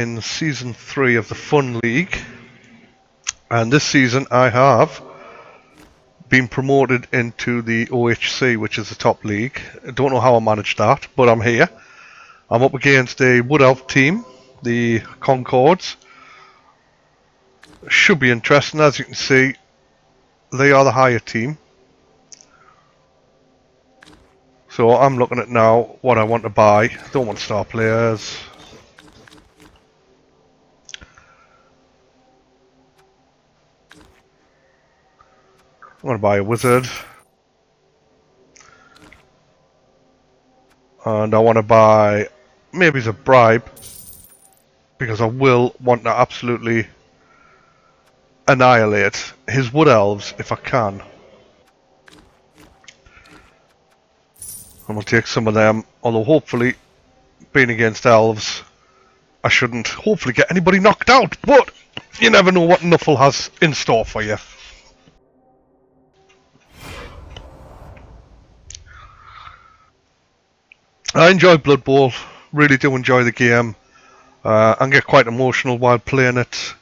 in Season 3 of the Fun League, and this season I have been promoted into the OHC, which is the top league. I don't know how I managed that, but I'm here. I'm up against a Wood Elf team, the Conchords. Should be interesting. As you can see, they are the higher team. So I'm looking at now what I want to buy. Don't want star players. I want to buy a wizard. And I want to buy maybe as a bribe, because I will want to absolutely annihilate his wood elves if I can. I'm going to take some of them, although hopefully, being against elves, I shouldn't hopefully get anybody knocked out, but you never know what Nuffle has in store for you. I enjoy Blood Bowl, really do enjoy the game, and get quite emotional while playing it,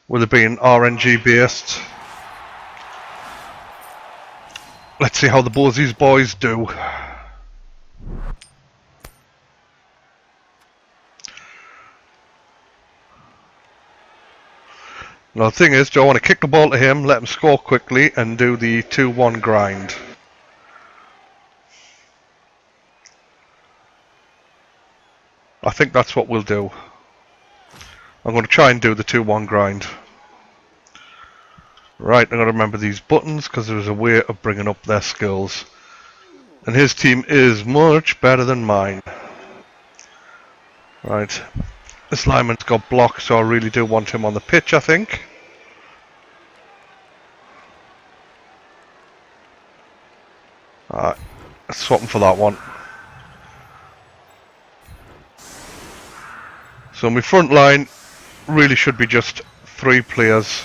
with it being RNG based. Let's see how the Bosie's boys do. Now the thing is, do I want to kick the ball to him, let him score quickly, and do the 2-1 grind? I think that's what we'll do. I'm going to try and do the 2-1 grind. Right, I'm going to remember these buttons because there's a way of bringing up their skills. And his team is much better than mine. Right, this lineman's got blocked, so I really do want him on the pitch, I think. Alright, let's swap him for that one. So my front line really should be just 3 players.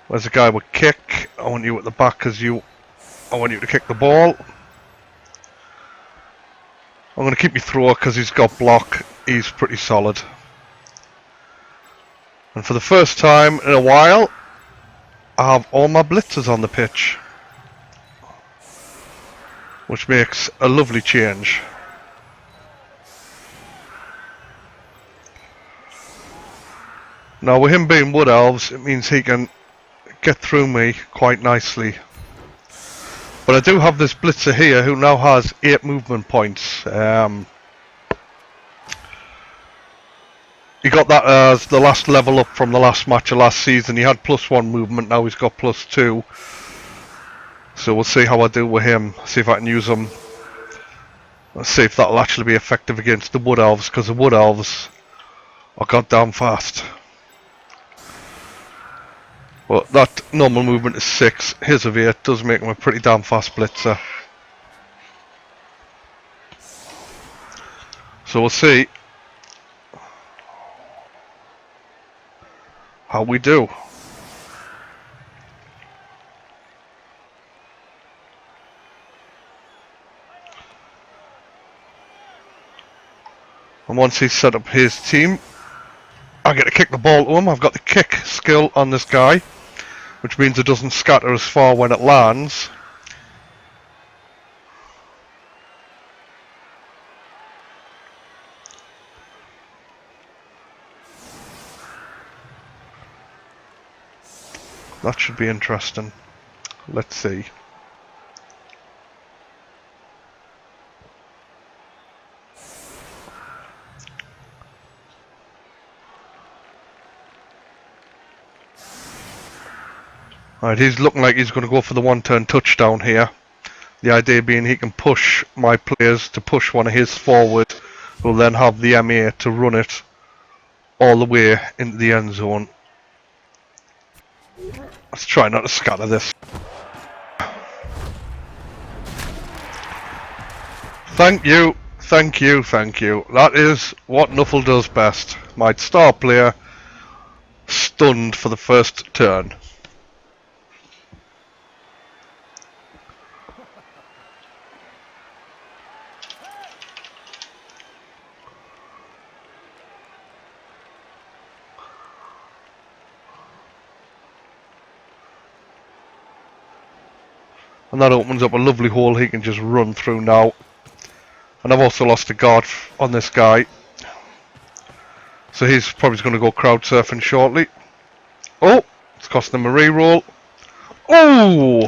Where's the guy with kick? I want you at the back because I want you to kick the ball. I'm going to keep my thrower because he's got block. He's pretty solid. And for the first time in a while, I have all my blitzers on the pitch, which makes a lovely change. Now with him being Wood Elves, it means he can get through me quite nicely. But I do have this blitzer here who now has 8 movement points. He got that as the last level up from the last match of last season. He had +1 movement, now he's got +2. So we'll see how I do with him, see if I can use him. Let's see if that'll actually be effective against the Wood Elves, because the Wood Elves are goddamn fast. But that normal movement is 6, his of 8 does make him a pretty damn fast blitzer. So we'll see how we do. And once he's set up his team, I get to kick the ball to him. I've got the kick skill on this guy, which means it doesn't scatter as far when it lands. That should be interesting. Let's see. Alright, he's looking like he's going to go for the 1-turn touchdown here. The idea being he can push my players to push one of his forward, who'll then have the MA to run it all the way into the end zone. Let's try not to scatter this. Thank you, thank you, thank you. That is what Nuffle does best. My star player stunned for the first turn. And that opens up a lovely hole he can just run through now. And I've also lost a guard on this guy. So he's probably going to go crowd surfing shortly. Oh, it's costing him a reroll. Oh!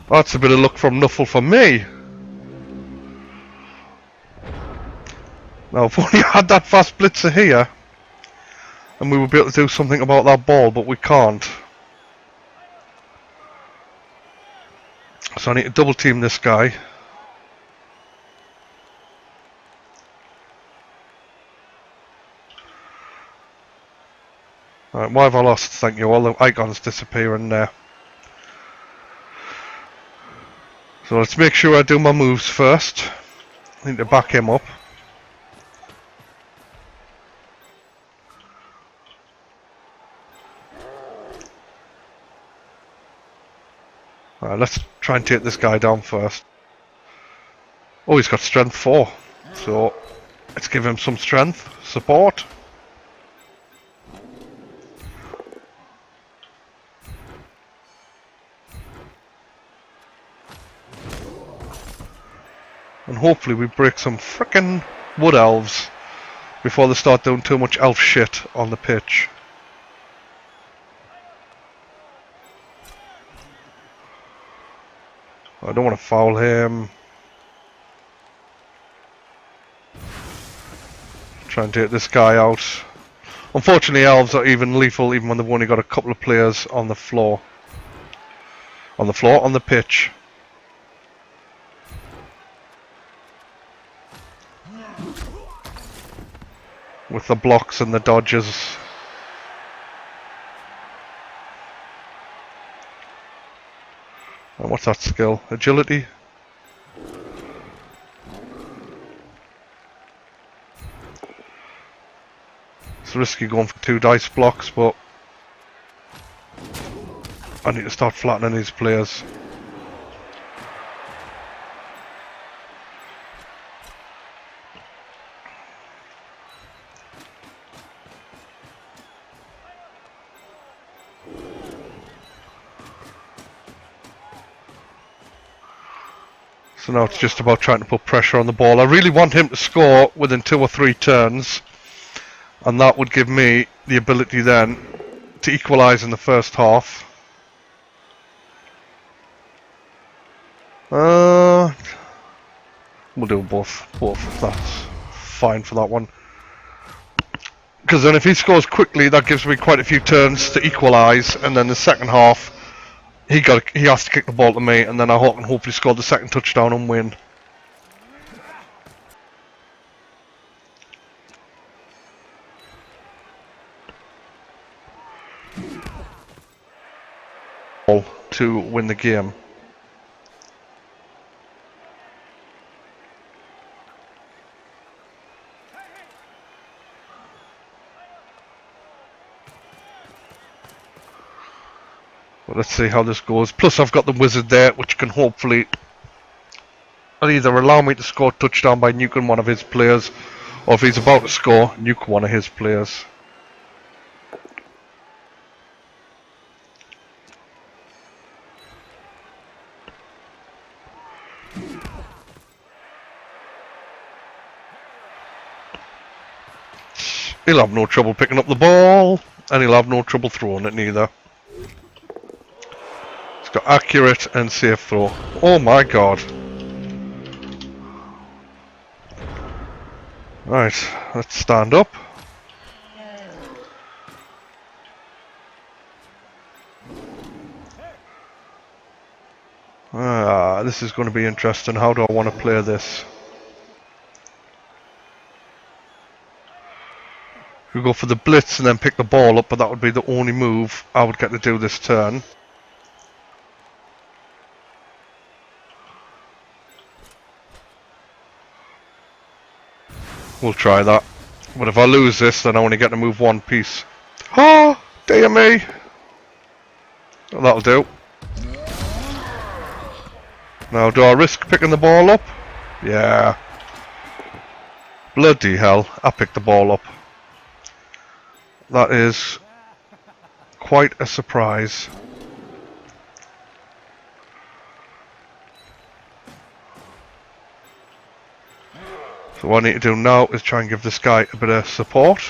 That's a bit of luck from Nuffle for me. Now, if only I had that fast blitzer here, and we would be able to do something about that ball, but we can't. So I need to double team this guy. Right, why have I lost? Thank you. All the icons disappearing there. So let's make sure I do my moves first. I need to back him up. Right, let's try and take this guy down first. Oh, he's got strength 4. So let's give him some strength support. And hopefully we break some frickin' wood elves before they start doing too much elf shit on the pitch. I don't want to foul him. Try and take this guy out. Unfortunately, elves are even lethal even when they've only got a couple of players on the floor. On the pitch. With the blocks and the dodges. And what's that skill? Agility? It's risky going for 2 dice blocks, but I need to start flattening these players. So now it's just about trying to put pressure on the ball. I really want him to score within 2 or 3 turns, and that would give me the ability then to equalise in the first half. We'll do both. That's fine for that one. Because then if he scores quickly, that gives me quite a few turns to equalise, and then the second half, he has to kick the ball to me, and then I can hopefully score the second touchdown and win. To win the game. But let's see how this goes. Plus I've got the wizard there, which can hopefully either allow me to score a touchdown by nuking one of his players, or if he's about to score, nuke one of his players. He'll have no trouble picking up the ball, and he'll have no trouble throwing it neither. He's got accurate and safe throw. Oh my god. Right, let's stand up. This is going to be interesting. How do I want to play this? We go for the blitz and then pick the ball up, but that would be the only move I would get to do this turn. We'll try that. But if I lose this, then I only get to move one piece. Oh, dear me. Well, that'll do. Now, do I risk picking the ball up? Yeah. Bloody hell, I picked the ball up. That is quite a surprise. So what I need to do now is try and give this guy a bit of support.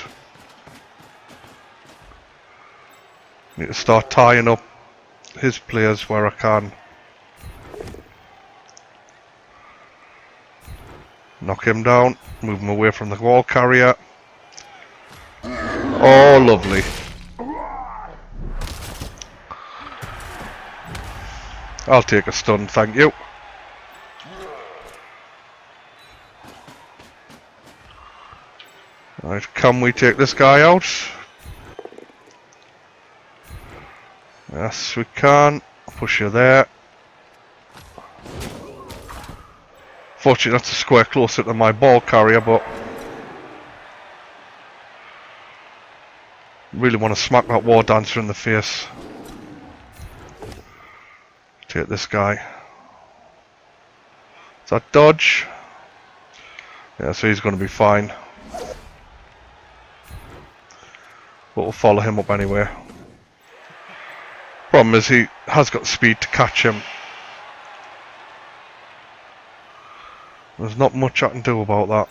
Need to start tying up his players where I can. Knock him down, move him away from the wall carrier. Oh, lovely. I'll take a stun, thank you. Right, can we take this guy out? Yes, we can. Push you there. Fortunately, that's a square closer to my ball carrier, but really want to smack that war dancer in the face. Take this guy. Is that dodge? Yeah, so he's going to be fine. But we'll follow him up anyway. Problem is he has got speed to catch him. There's not much I can do about that.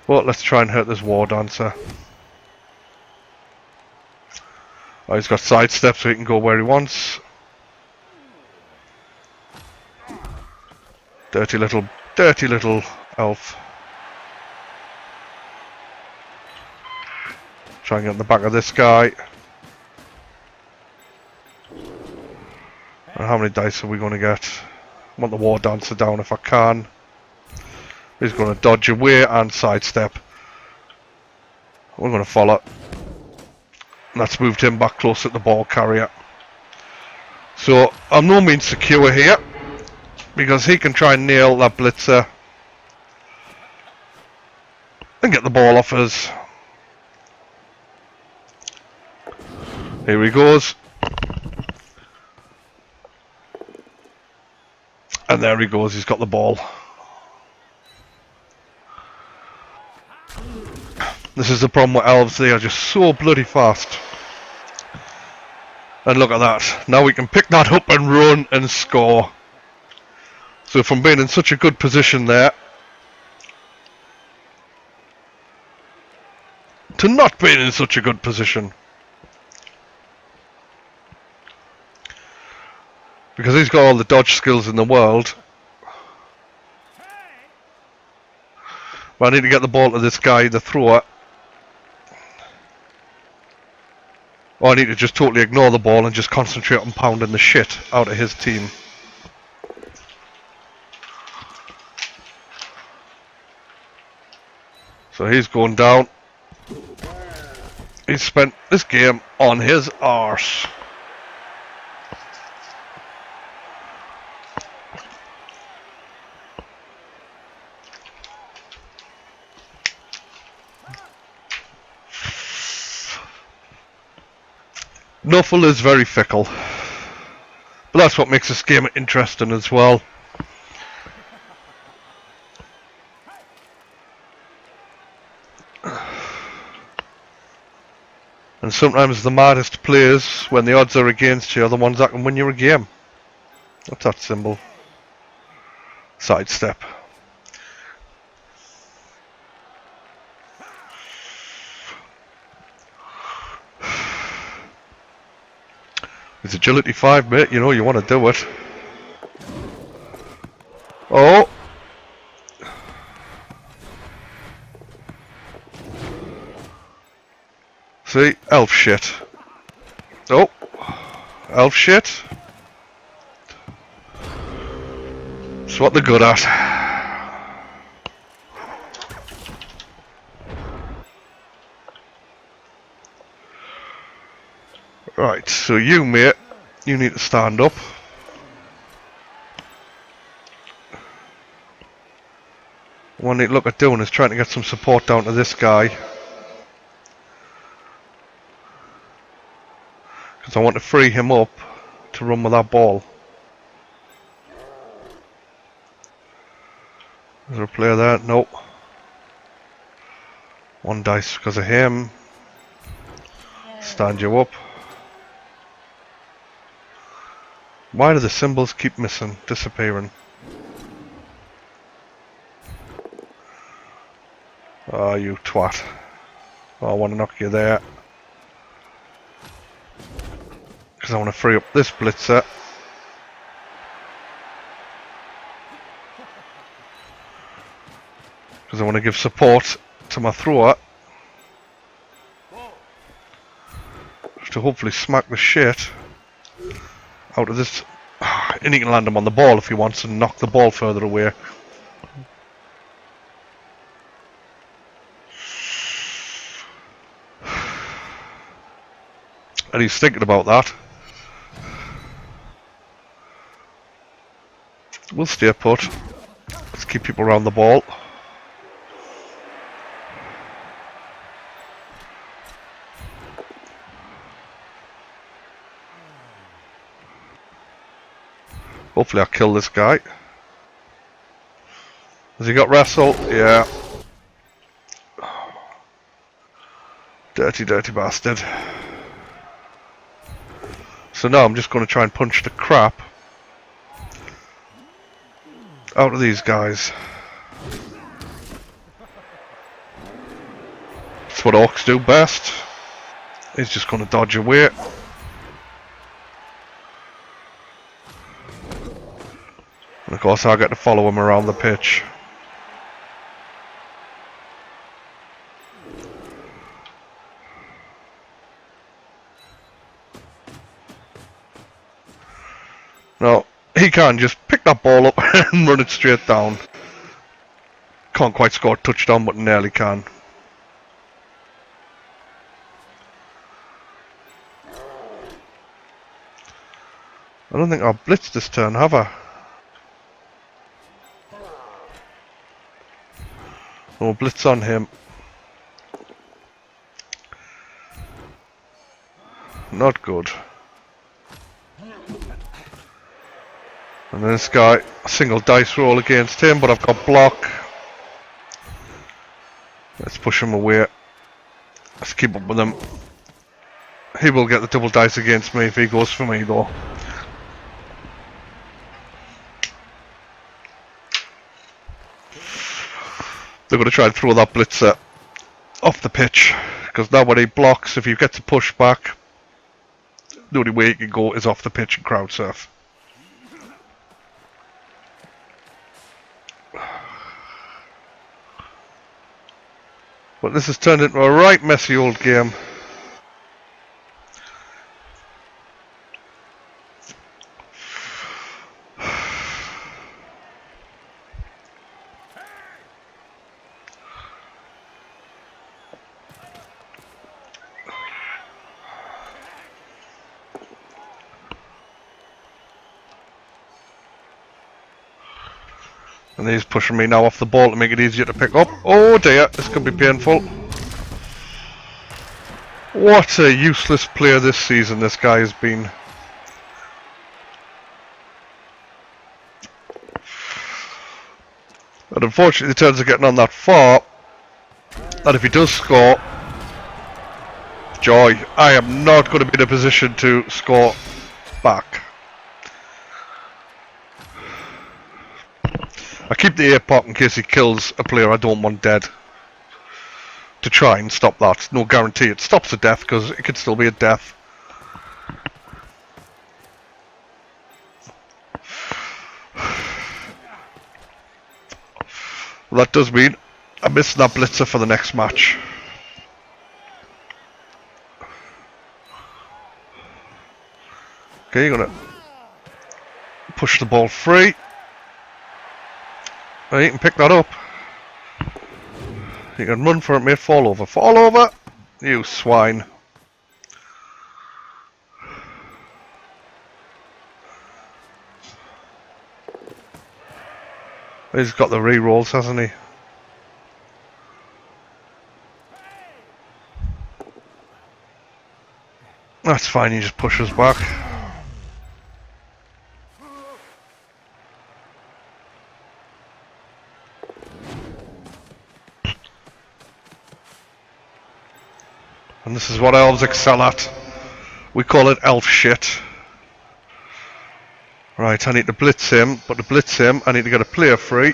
But let's try and hurt this war dancer. Oh, he's got sidestep so he can go where he wants. Dirty little elf. Try and get in the back of this guy. And how many dice are we going to get? I want the war dancer down if I can. He's going to dodge away and sidestep. We're going to follow. And that's moved him back closer to the ball carrier. So I'm no means secure here, because he can try and nail that blitzer and get the ball off us. Here he goes. And there he goes, he's got the ball. This is the problem with elves, they are just so bloody fast. And look at that, now we can pick that up and run and score. So from being in such a good position there, to not being in such a good position. Because he's got all the dodge skills in the world. But I need to get the ball to this guy, the thrower. Or I need to just totally ignore the ball and just concentrate on pounding the shit out of his team. So he's going down. He's spent this game on his arse. Nuffle is very fickle. But that's what makes this game interesting as well. And sometimes the maddest players, when the odds are against you, are the ones that can win you a game. What's that symbol? Sidestep. It's agility 5, mate, you know you want to do it. Oh! See, elf shit. Oh! Elf shit. It's what they're good at. Right, so you, mate, you need to stand up. What I need to look at doing is trying to get some support down to this guy. Because I want to free him up to run with that ball. Is there a player there? Nope. One dice because of him. Stand you up. Why do the symbols keep missing, disappearing? Oh, you twat. Oh, I want to knock you there. Because I want to free up this blitzer. Because I want to give support to my thrower. To hopefully smack the shit out of this. And he can land him on the ball if he wants and knock the ball further away. And he's thinking about that. We'll stay put. Let's keep people around the ball. Hopefully I'll kill this guy. Has he got wrestle? Yeah. Dirty, dirty bastard. So now I'm just going to try and punch the crap out of these guys. That's what orcs do best. He's just going to dodge away. And of course I get to follow him around the pitch. No, he can't just pick that ball up and run it straight down. Can't quite score a touchdown, but nearly can. I don't think I've blitzed this turn, have I? No blitz on him. Not good. And then this guy, a single dice roll against him, but I've got block. Let's push him away. Let's keep up with him. He will get the double dice against me if he goes for me though. They're going to try and throw that blitzer off the pitch. Because now when he blocks, if he gets a push back, the only way he can go is off the pitch and crowd surf. But this has turned into a right messy old game. And he's pushing me now off the ball to make it easier to pick up. Oh dear, this could be painful. What a useless player this season this guy has been. And unfortunately the turns are getting on that far that if he does score, joy, I am not going to be in a position to score back. I keep the air-pop in case he kills a player I don't want dead. To try and stop that. No guarantee it stops a death, because it could still be a death. Well, that does mean I'm missing that blitzer for the next match. Okay, you're going to push the ball free. Oh, you can pick that up. You can run for it, mate. Fall over. Fall over! You swine. He's got the re-rolls, hasn't he? That's fine, he just pushes back. And this is what elves excel at. We call it elf shit. Right, I need to blitz him, but to blitz him I need to get a player free.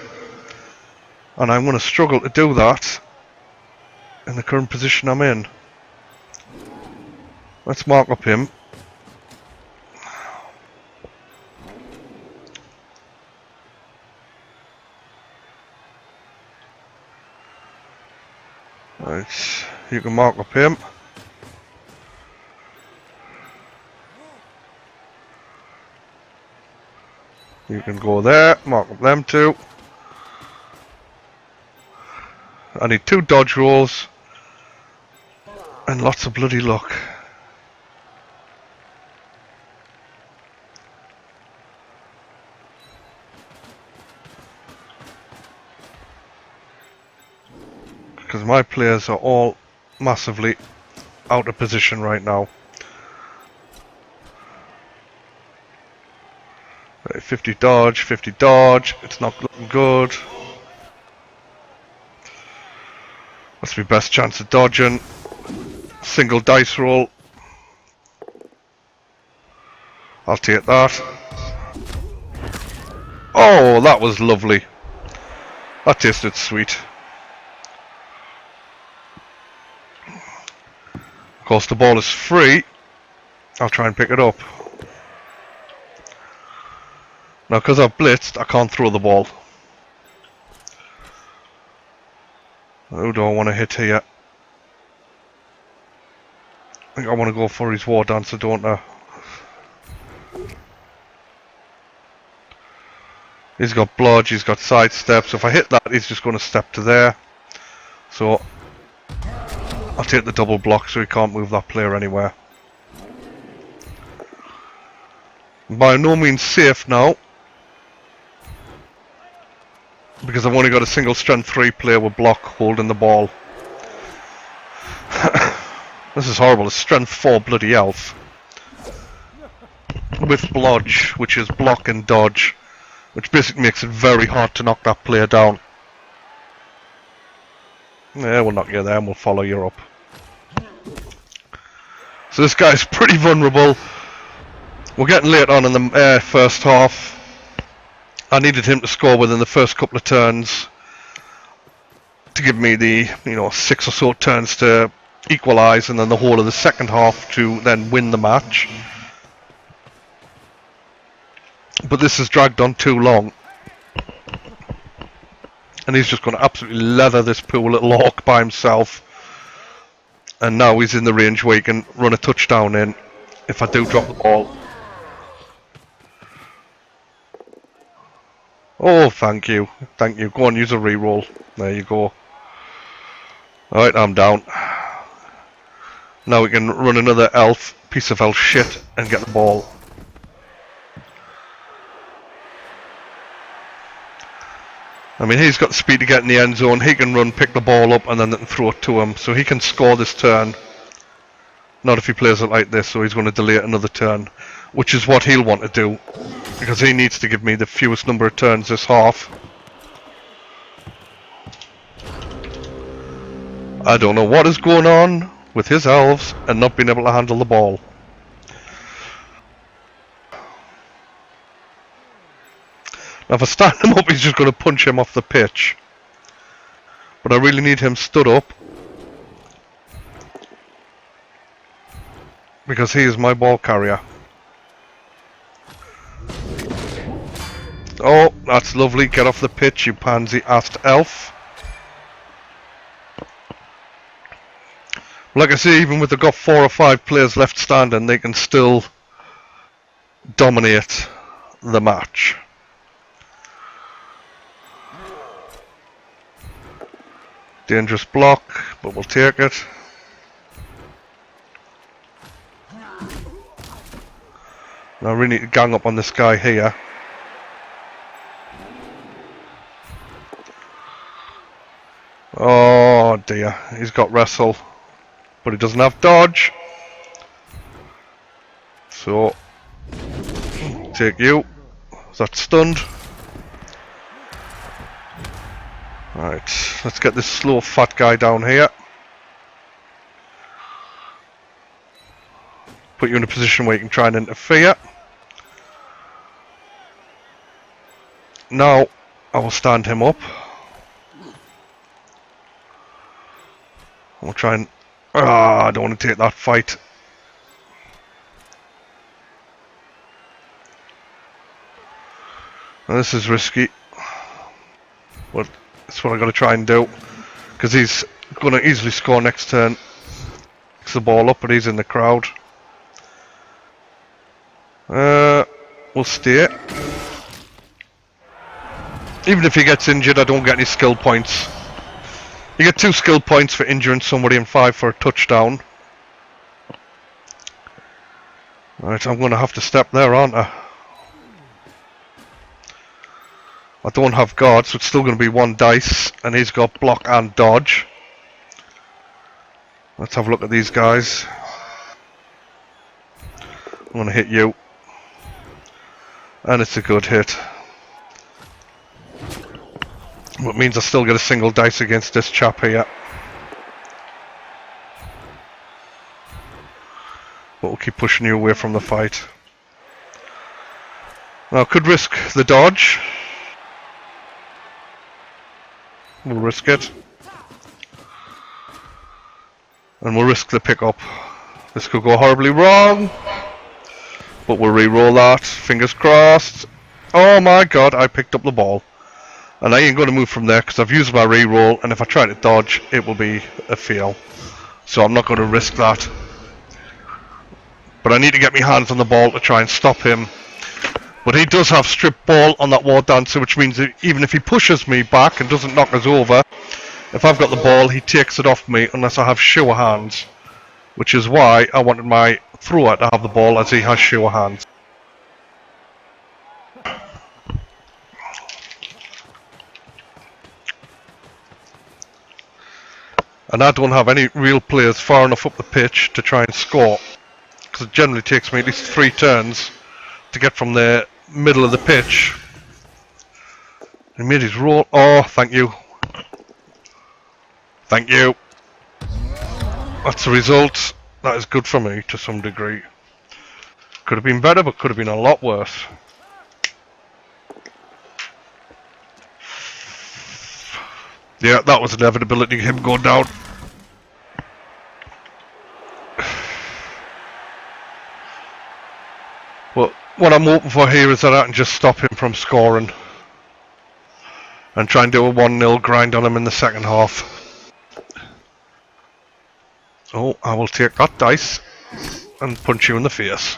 And I'm going to struggle to do that in the current position I'm in. Let's mark up him. Right, you can mark up him. You can go there, mark up them two. I need 2 dodge rolls and lots of bloody luck. Because my players are all massively out of position right now. Right, 50 dodge, 50 dodge. It's not looking good. That's my best chance of dodging. Single dice roll. I'll take that. Oh, that was lovely. That tasted sweet. Of course, the ball is free. I'll try and pick it up. Now, because I've blitzed, I can't throw the ball. Who do I want to hit here? I think I want to go for his war dancer, don't I? He's got blodge, he's got side steps. If I hit that, he's just going to step to there. So, I'll take the double block so he can't move that player anywhere. By no means safe now, because I've only got a single strength 3 player with block holding the ball. This is horrible. It's strength 4 bloody elf with blodge, which is block and dodge, which basically makes it very hard to knock that player down. Yeah, we'll knock you there and we'll follow you up. So this guy's pretty vulnerable. We're getting late on in the first half. I needed him to score within the first couple of turns to give me the 6 or so turns to equalise, and then the whole of the second half to then win the match. But this has dragged on too long, and he's just going to absolutely leather this poor little hawk by himself. And now he's in the range where he can run a touchdown in if I do drop the ball. Oh, thank you. Thank you. Go on, use a reroll. There you go. Alright, I'm down. Now we can run another elf, piece of elf shit, and get the ball. I mean, he's got the speed to get in the end zone. He can run, pick the ball up, and then throw it to him. So he can score this turn. Not if he plays it like this, so he's going to delay it another turn. Which is what he'll want to do, because he needs to give me the fewest number of turns this half. I don't know what is going on with his elves and not being able to handle the ball. Now if I stand him up, he's just going to punch him off the pitch. But I really need him stood up, because he is my ball carrier. Oh, that's lovely. Get off the pitch, you pansy-assed elf. Like I say, even with they've got 4 or 5 players left standing, they can still dominate the match. Dangerous block, but we'll take it. Now I really need to gang up on this guy here. Oh dear, he's got wrestle, but he doesn't have dodge. So, take you. Is that stunned? Right, let's get this slow fat guy down here. Put you in a position where you can try and interfere. Now, I will stand him up. We'll try and... Ah, I don't want to take that fight. Now, this is risky. But that's what I've got to try and do. Because he's going to easily score next turn. Picks the ball up, but he's in the crowd. We'll stay. Even if he gets injured, I don't get any skill points. You get 2 skill points for injuring somebody and 5 for a touchdown. Right, I'm going to have to step there, aren't I? I don't have guard, so it's still going to be 1 dice, and he's got block and dodge. Let's have a look at these guys. I'm going to hit you. And it's a good hit. What means I still get a single dice against this chap here. But we'll keep pushing you away from the fight. Now I could risk the dodge. We'll risk it. And we'll risk the pickup. This could go horribly wrong. But we'll re-roll that. Fingers crossed. Oh my god, I picked up the ball. And I ain't going to move from there because I've used my re-roll. And if I try to dodge, it will be a fail. So I'm not going to risk that. But I need to get my hands on the ball to try and stop him. But he does have strip ball on that war dancer, which means that even if he pushes me back and doesn't knock us over, if I've got the ball, he takes it off me unless I have sure hands. Which is why I wanted my thrower to have the ball as he has sure hands. And I don't have any real players far enough up the pitch to try and score. Because it generally takes me at least 3 turns to get from the middle of the pitch. He made his roll. Oh, thank you. Thank you. That's the result. That is good for me to some degree. Could have been better, but could have been a lot worse. Yeah, that was inevitability, him going down. But what I'm hoping for here is that I can just stop him from scoring. And try and do a 1-0 grind on him in the second half. Oh, I will take that dice and punch you in the face.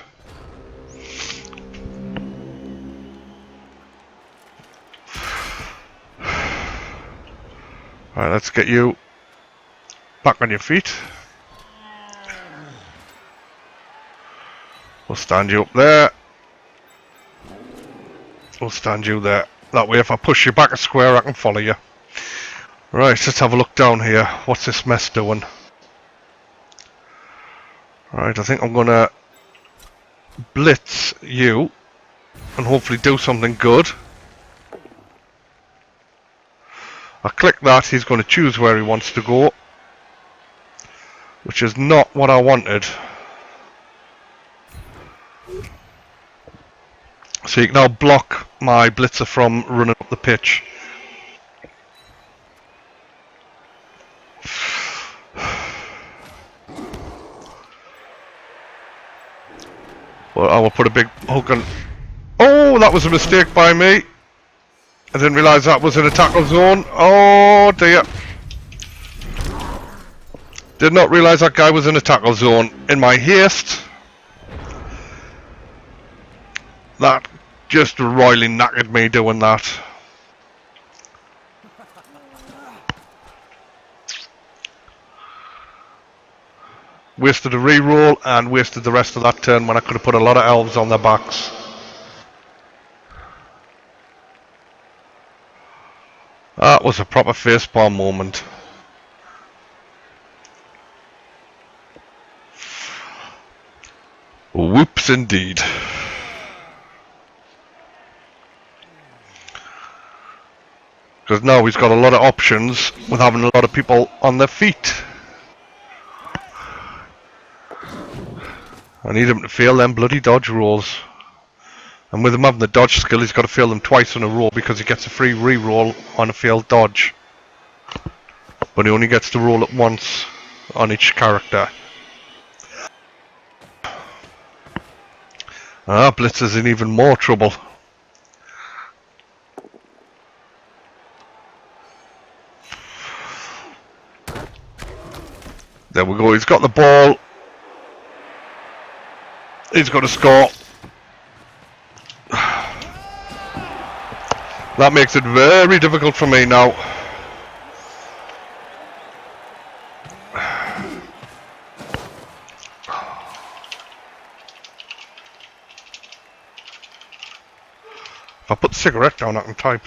Alright, let's get you back on your feet. We'll stand you up there. We'll stand you there. That way if I push you back a square I can follow you. Right, let's have a look down here. What's this mess doing? Right, I think I'm gonna blitz you and hopefully do something good. I click that, he's going to choose where he wants to go, which is not what I wanted. So you can now block my blitzer from running up the pitch. Well, I will put a big hook on. Oh, that was a mistake by me. I didn't realise that was in a tackle zone. Oh dear. Did not realise that guy was in a tackle zone. In my haste, that just royally knackered me doing that. Wasted a re-roll and wasted the rest of that turn when I could have put a lot of elves on their backs. That was a proper facepalm moment. Whoops indeed. Because now he's got a lot of options with having a lot of people on their feet. I need him to fail them bloody dodge rolls. And with him having the dodge skill, he's got to fail them twice in a row because he gets a free re-roll on a failed dodge. But he only gets to roll it once. on each character. Blitz is in even more trouble. There we go, he's got the ball. He's got to score. That makes it very difficult for me now. If I put the cigarette down, I can type.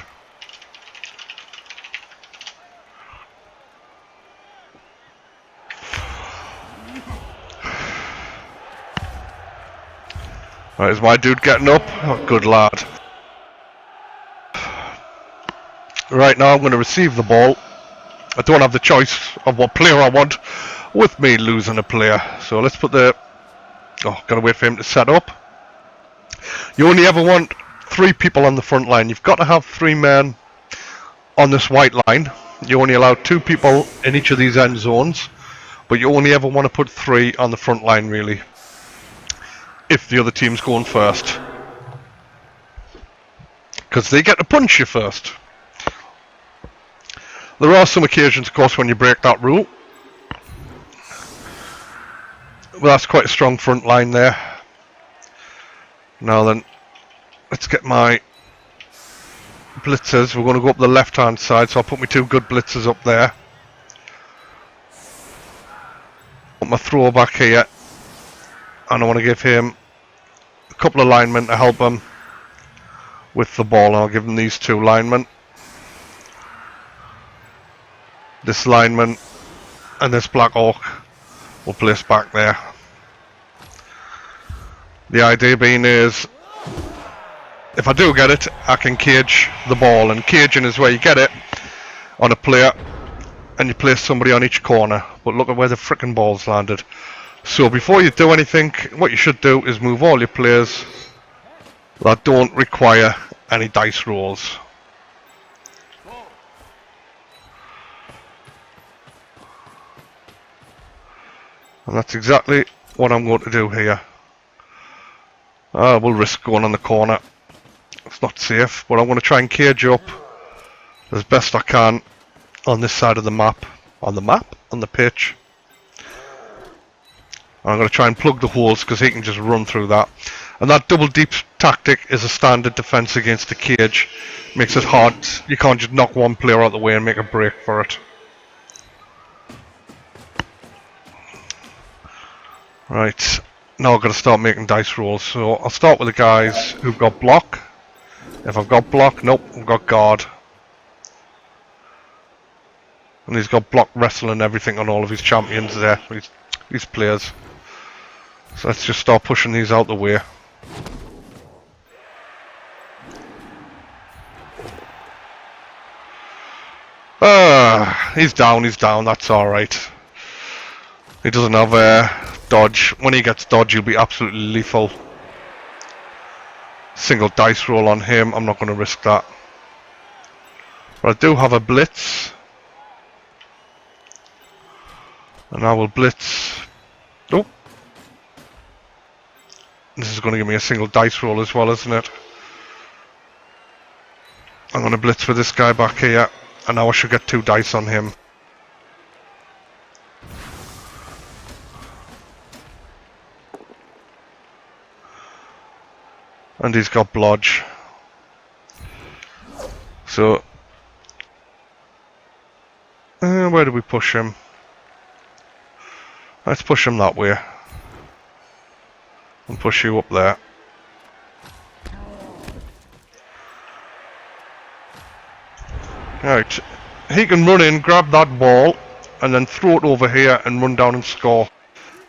Right, is my dude getting up? Oh, good lad. Right, now I'm going to receive the ball. I don't have the choice of what player I want with me losing a player. So let's put the... Oh, gotta wait for him to set up. You only ever want 3 people on the front line. You've got to have 3 men on this white line. You only allow 2 people in each of these end zones. But you only ever want to put 3 on the front line, really, if the other team's going first. Because they get to punch you first. There are some occasions, of course, when you break that rule. Well, that's quite a strong front line there. Now then, let's get my blitzers. We're going to go up the left-hand side, so I'll put my 2 good blitzers up there. Put my throwback here. And I want to give him a couple of linemen to help him with the ball. And I'll give him these 2 linemen. This lineman and this Black Hawk will place back there. The idea being is, if I do get it, I can cage the ball, and caging is where you get it on a player and you place somebody on each corner. But look at where the frickin' ball's landed. So before you do anything, what you should do is move all your players that don't require any dice rolls. And that's exactly what I'm going to do here. We'll risk going on the corner. It's not safe, but I'm going to try and cage up as best I can on this side of the map. On the pitch. And I'm going to try and plug the holes because he can just run through that. And that double deep tactic is a standard defense against the cage. Makes it hard. You can't just knock one player out of the way and make a break for it. Right, now I've got to start making dice rolls. So I'll start with the guys who've got block. If I've got block, nope, I've got guard. And he's got block, wrestle and everything on all of his champions there, these players. So let's just start pushing these out the way. He's down, that's alright. He doesn't have dodge. When he gets dodge, he'll be absolutely lethal. Single dice roll on him, I'm not going to risk that. But I do have a blitz. And I will blitz. Oh. This is going to give me a single dice roll as well, isn't it? I'm going to blitz for this guy back here. And now I should get 2 dice on him. And he's got blodge. So, where do we push him? Let's push him that way. And push you up there. Right. He can run in, grab that ball, and then throw it over here and run down and score.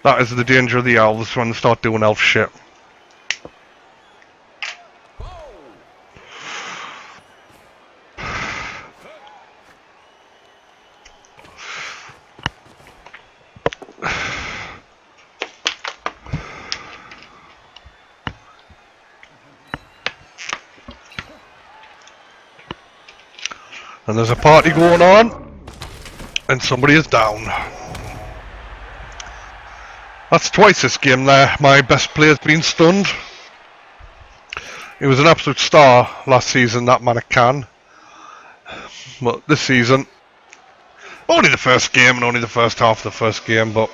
That is the danger of the elves when they start doing elf shit. And there's a party going on, and somebody is down. That's twice this game there. My best player's been stunned. He was an absolute star last season, that man of Can. But this season, only the first game and only the first half of the first game, but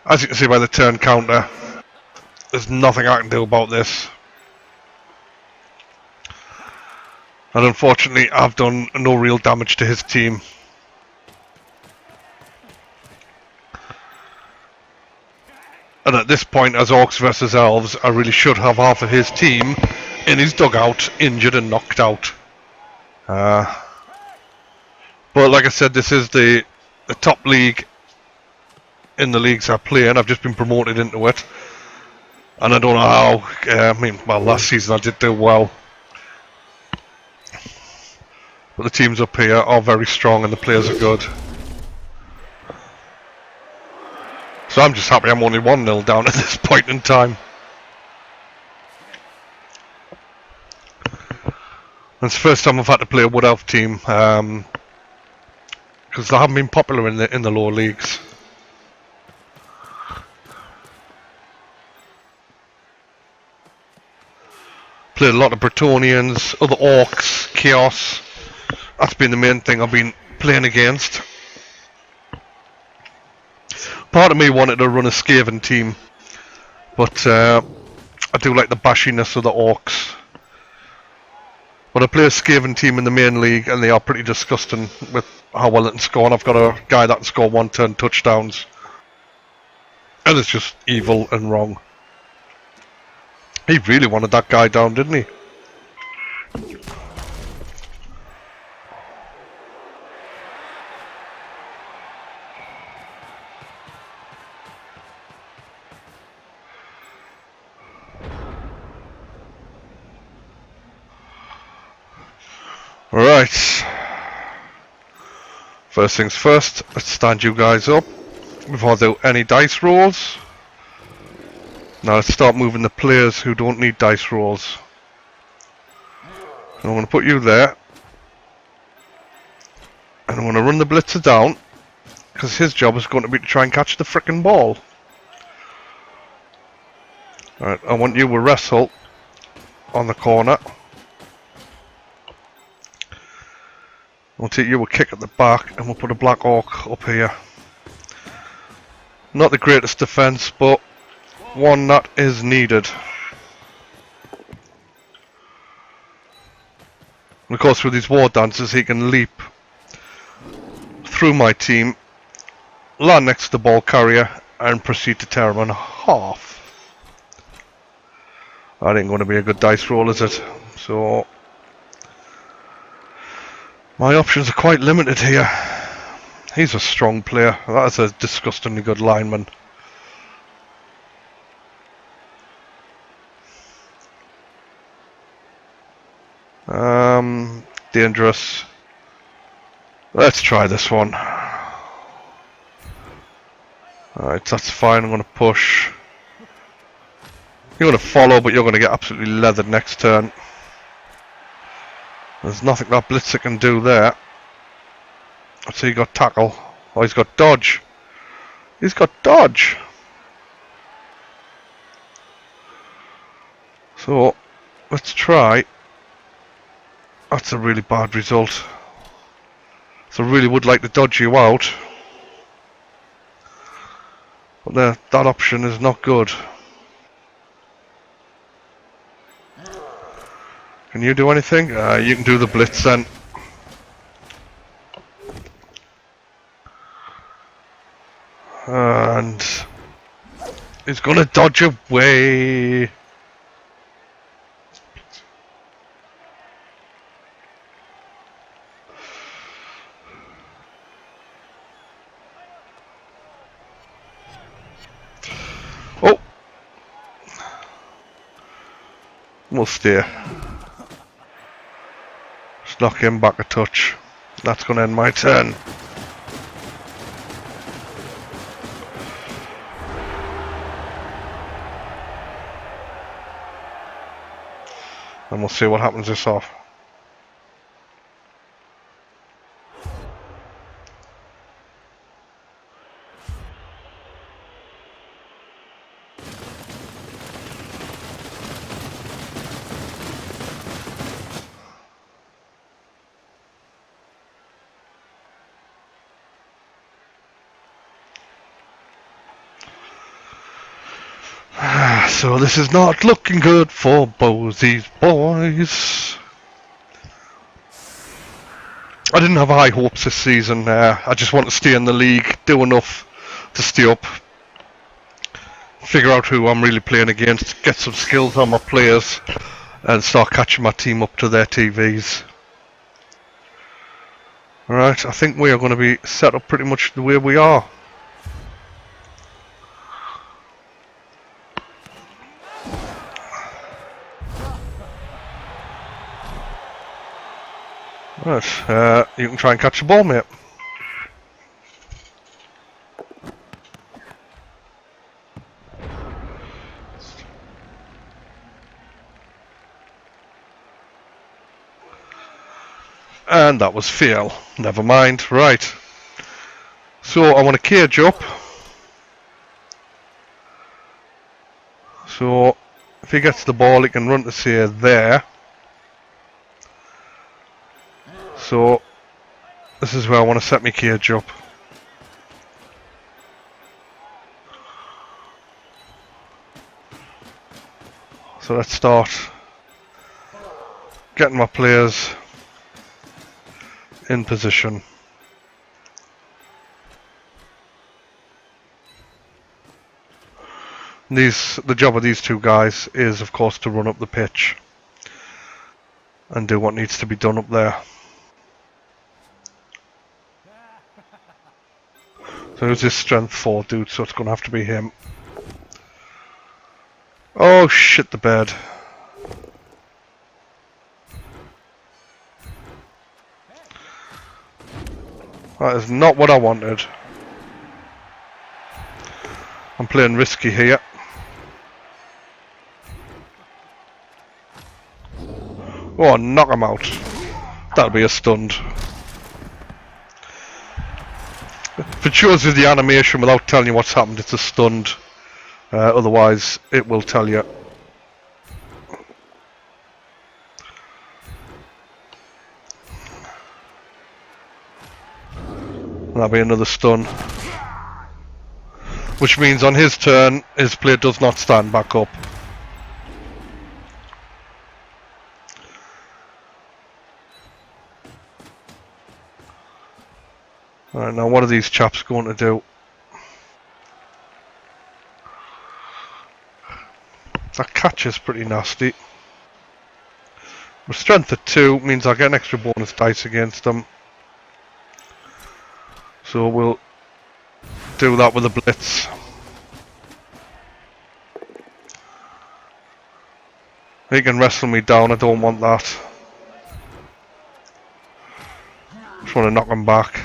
as you can see by the turn counter, there's nothing I can do about this. And unfortunately, I've done no real damage to his team. And at this point, as Orcs versus Elves, I really should have half of his team in his dugout, injured and knocked out. But like I said, this is the top league in the leagues I play in. I've just been promoted into it. And I don't know how. Well, last season I did do well. But the teams up here are very strong and the players are good. So I'm just happy I'm only 1-0 down at this point in time. It's the first time I've had to play a Wood Elf team, because they haven't been popular in the lower leagues. Played a lot of Bretonians, other Orcs, Chaos. That's been the main thing I've been playing against. Part of me wanted to run a Skaven team, but I do like the bashiness of the Orcs. But I play a Skaven team in the main league, and they are pretty disgusting with how well it can score. And I've got a guy that can score 1-turn touchdowns, and it's just evil and wrong. He really wanted that guy down, didn't he? Right. First things first, let's stand you guys up before I do any dice rolls. Now let's start moving the players who don't need dice rolls. I'm going to put you there. And I'm going to run the blitzer down, because his job is going to be to try and catch the frickin' ball. Alright, I want you to wrestle on the corner. We'll take you a kick at the back, and we'll put a Black Orc up here. Not the greatest defense, but one that is needed. And of course, with these war dancers, he can leap through my team, land next to the ball carrier, and proceed to tear him in half. That ain't going to be a good dice roll, is it? So my options are quite limited here. He's a strong player. That is a disgustingly good lineman. Dangerous. Let's try this one. Alright, that's fine. I'm going to push. You're going to follow, but you're going to get absolutely leathered next turn. There's nothing that Blitzer can do there. So he got tackle. Oh, he's got dodge. He's got dodge. So, let's try. That's a really bad result. So I really would like to dodge you out. But that option is not good. Can you do anything? You can do the blitz then. And he's gonna dodge away. Oh, we'll stay. Just knock him back a touch. That's gonna end my turn. And we'll see what happens this off. So this is not looking good for Bosie's boys. I didn't have high hopes this season. I just want to stay in the league, do enough to stay up, figure out who I'm really playing against, get some skills on my players, and start catching my team up to their TVs. Alright, I think we are going to be set up pretty much the way we are. Right, you can try and catch the ball, mate. And that was fail. Never mind. Right. So I want to cage up. So if he gets the ball, he can run to say there. So this is where I want to set my cage up. So let's start getting my players in position. The job of these two guys is, of course, to run up the pitch and do what needs to be done up there. So who's this strength 4 dude? So it's going to have to be him. Oh shit, the bed. That is not what I wanted. I'm playing risky here. Oh, knock him out. That'll be a stunned. If it shows you the animation without telling you what's happened, it's a stunned. Otherwise, it will tell you. That'll be another stun. Which means on his turn, his player does not stand back up. Alright, now what are these chaps going to do? That catch is pretty nasty. My strength at 2 means I get an extra bonus dice against them. So we'll do that with a blitz. He can wrestle me down, I don't want that. Just want to knock him back.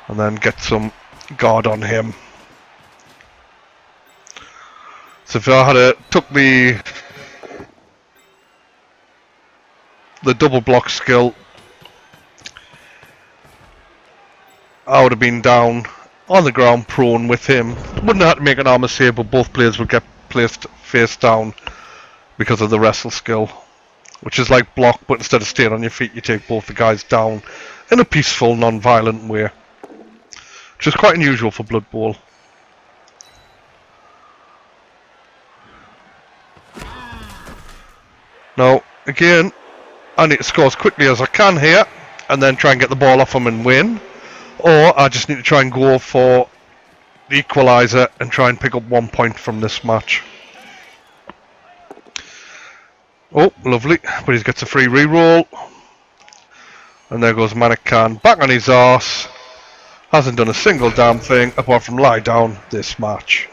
And then get some guard on him. So if I had took the double block skill, I would have been down on the ground prone with him. Wouldn't have had to make an armor save, but both players would get placed face down because of the wrestle skill. Which is like block, but instead of staying on your feet, you take both the guys down in a peaceful, non-violent way. Which is quite unusual for Blood Bowl. Now, again, I need to score as quickly as I can here, and then try and get the ball off him and win. Or I just need to try and go for the equaliser and try and pick up 1 point from this match. Oh, lovely. But he gets a free reroll. And there goes Manic Khan back on his arse. Hasn't done a single damn thing apart from lie down this match.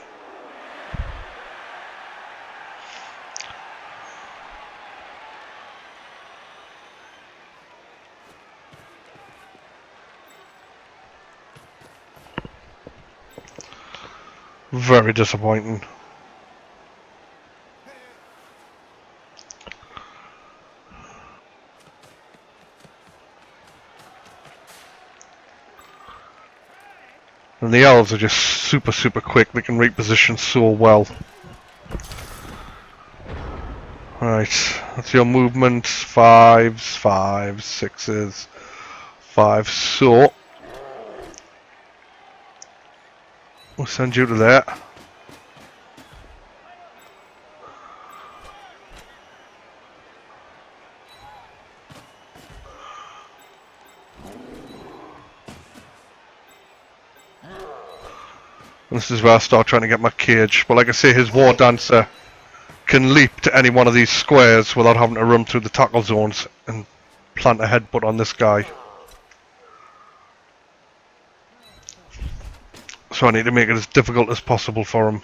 Very disappointing. And the elves are just super quick. They can reposition so well. Right, that's your movement. 5s, 5s, 6s, 5s. So we'll send you to there. And this is where I start trying to get my cage. But like I say, his War Dancer can leap to any one of these squares without having to run through the tackle zones and plant a headbutt on this guy. So I need to make it as difficult as possible for him.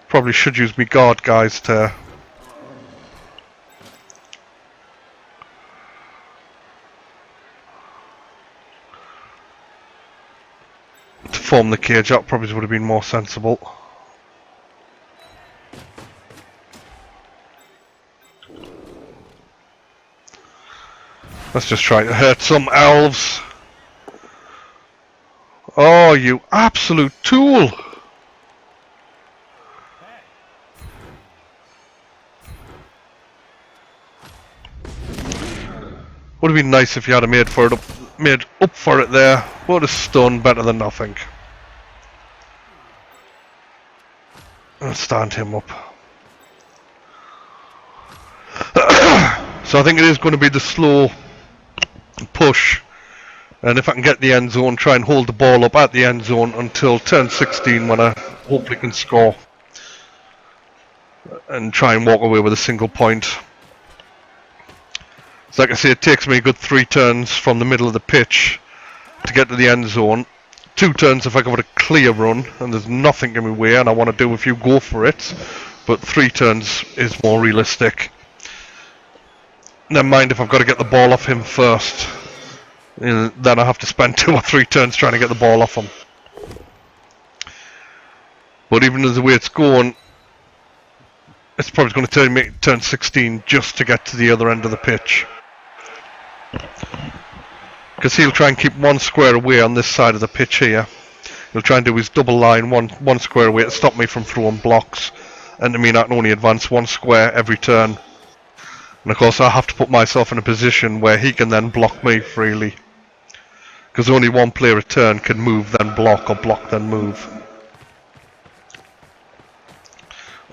Probably should use me guard guys to form the cage up. Probably would have been more sensible. Let's just try to hurt some elves. Oh, you absolute tool! Would have been nice if you had made up for it there. Would have stun, better than nothing. Let's stand him up. So I think it is going to be the slow push, and if I can get the end zone, try and hold the ball up at the end zone until turn 16 when I hopefully can score and try and walk away with a single point. So like I say, it takes me a good 3 turns from the middle of the pitch to get to the end zone. 2 turns if I go with a clear run and there's nothing in my way and I want to do a few go for it, but 3 turns is more realistic. Never mind if I've got to get the ball off him first, then I have to spend 2 or 3 turns trying to get the ball off him. But even as the way it's going, it's probably going to take me turn 16 just to get to the other end of the pitch. Because he'll try and keep 1 square away on this side of the pitch here. He'll try and do his double line one square away to stop me from throwing blocks. And to mean I can only advance 1 square every turn. And of course I have to put myself in a position where he can then block me freely. Because only 1 player a turn can move then block, or block then move.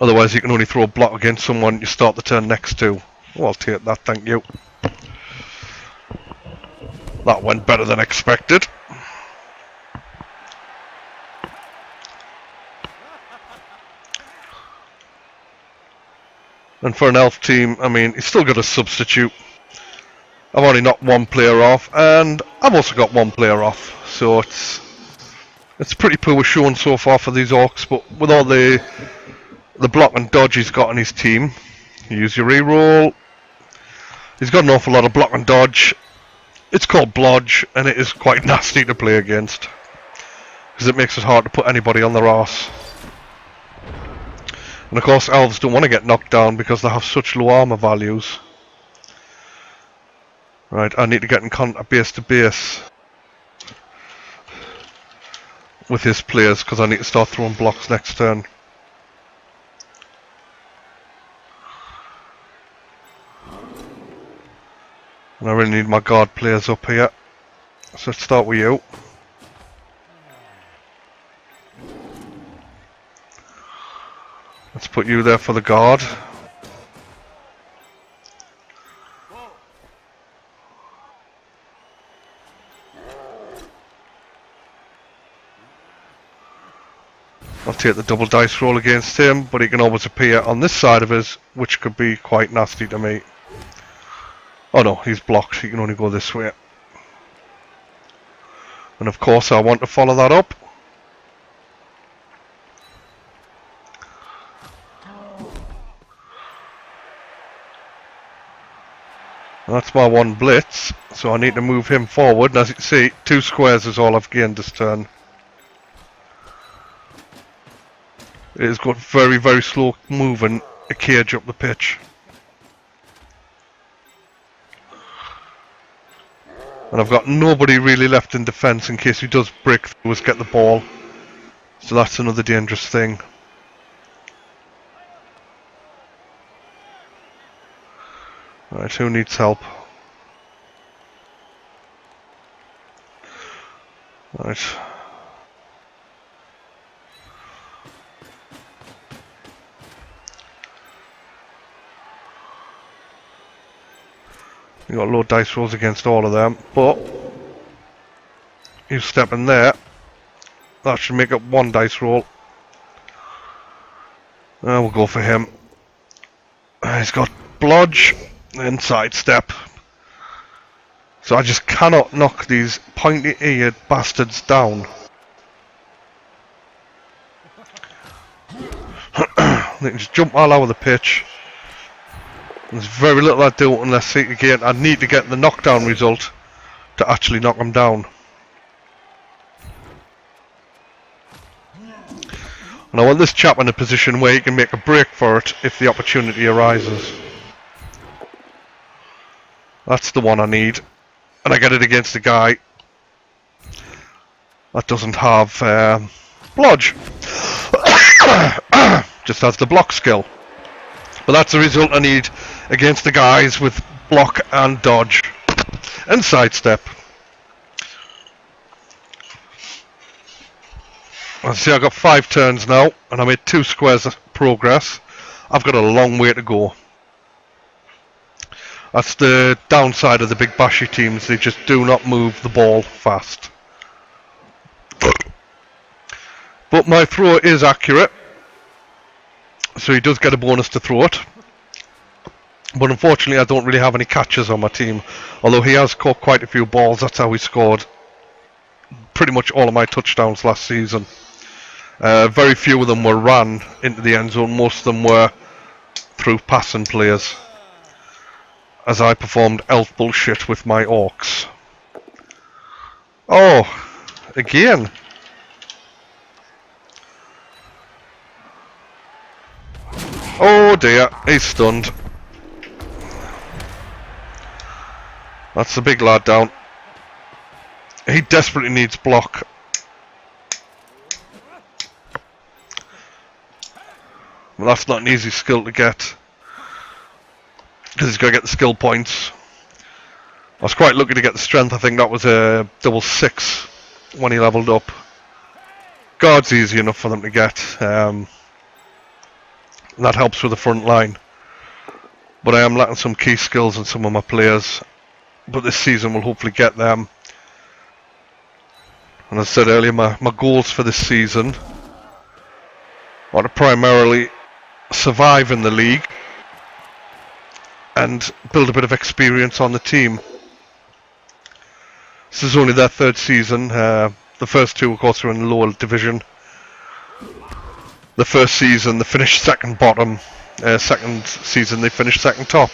Otherwise you can only throw a block against someone you start the turn next to. Oh, I'll take that, thank you. That went better than expected. And for an elf team, I mean, he's still got a substitute. I've only knocked 1 player off, and I've also got 1 player off. So it's pretty poor showing so far for these orcs, but with all the block and dodge he's got on his team, you use your reroll. He's got an awful lot of block and dodge. It's called blodge, and it is quite nasty to play against, because it makes it hard to put anybody on their arse. And of course elves don't want to get knocked down because they have such low armor values. Right, I need to get in contact base to base with his players because I need to start throwing blocks next turn. And I really need my guard players up here. So let's start with you. Let's put you there for the guard. I'll take the double dice roll against him, but he can always appear on this side of us, which could be quite nasty to me. Oh no, he's blocked, he can only go this way. And of course I want to follow that up. That's my 1 blitz, so I need to move him forward. And as you can see, 2 squares is all I've gained this turn. It has got very, very slow moving a cage up the pitch. And I've got nobody really left in defence in case he does break through us, get the ball. So that's another dangerous thing. Right, who needs help? Right. You got low dice rolls against all of them, but you step in there. That should make up one dice roll. We'll go for him. He's got blodge and sidestep. So I just cannot knock these pointy-eared bastards down. They can just jump all over the pitch. There's very little I do unless, again, I need to get the knockdown result to actually knock them down. And I want this chap in a position where he can make a break for it if the opportunity arises. That's the one I need. And I get it against a guy that doesn't have blodge. Just has the block skill. But that's the result I need against the guys with block and dodge and sidestep. I see I've got 5 turns now and I made 2 squares of progress. I've got a long way to go. That's the downside of the big bashy teams, they just do not move the ball fast. But my throw is accurate, so he does get a bonus to throw it. But unfortunately I don't really have any catches on my team, although he has caught quite a few balls. That's how he scored pretty much all of my touchdowns last season. Very few of them were ran into the end zone, most of them were through passing players, as I performed elf bullshit with my orcs. Oh, again. Oh dear, he's stunned. That's the big lad down. He desperately needs block. Well, that's not an easy skill to get, because he's got to get the skill points. I was quite lucky to get the strength. I think that was a double 6 when he leveled up. Guard's easy enough for them to get. That helps with the front line. But I am lacking some key skills in some of my players. But this season will hopefully get them. And as I said earlier, my goals for this season are to primarily survive in the league and build a bit of experience on the team. This is only their 3rd season. The first 2, of course, were in the lower division. The first season they finished second bottom. Second season they finished second top.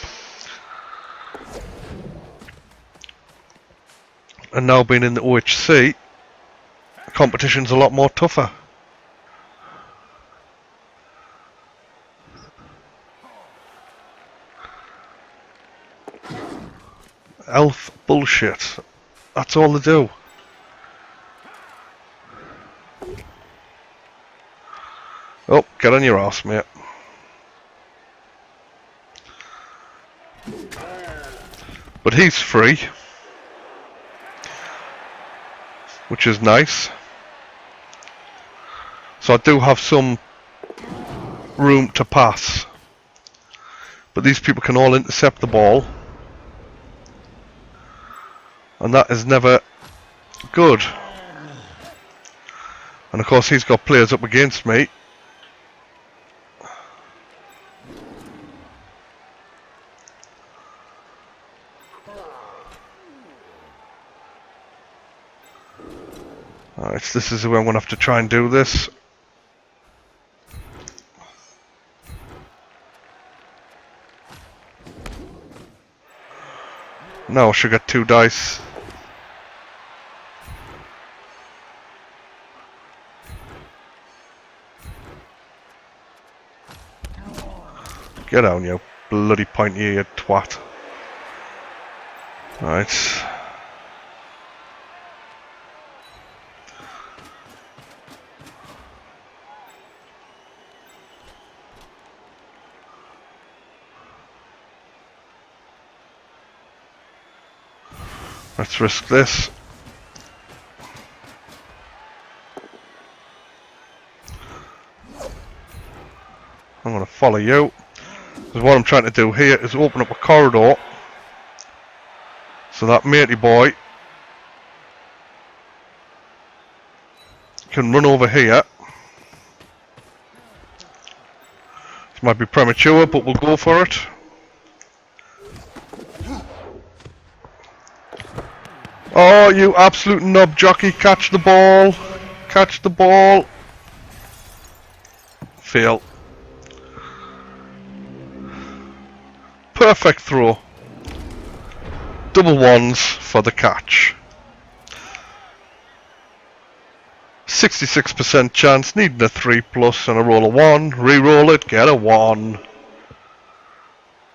And now being in the OHC, the competition's a lot more tougher. Elf bullshit. That's all they do. Oh, get on your arse, mate. But he's free, which is nice. So I do have some room to pass. But these people can all intercept the ball. And that is never good. And of course he's got players up against me. Alright, so this is where I'm going to have to try and do this. Now I should get 2 dice. Get down, you bloody pointy-eared twat. Right. Let's risk this. I'm going to follow you. Because what I'm trying to do here is open up a corridor So that matey boy can run over here. This might be premature, but we'll go for it. Oh, you absolute knob jockey, catch the ball. Catch the ball. Fail. Perfect throw. Double ones for the catch. 66% chance, needing a 3+ and a roll of 1. Re-roll it, get a 1.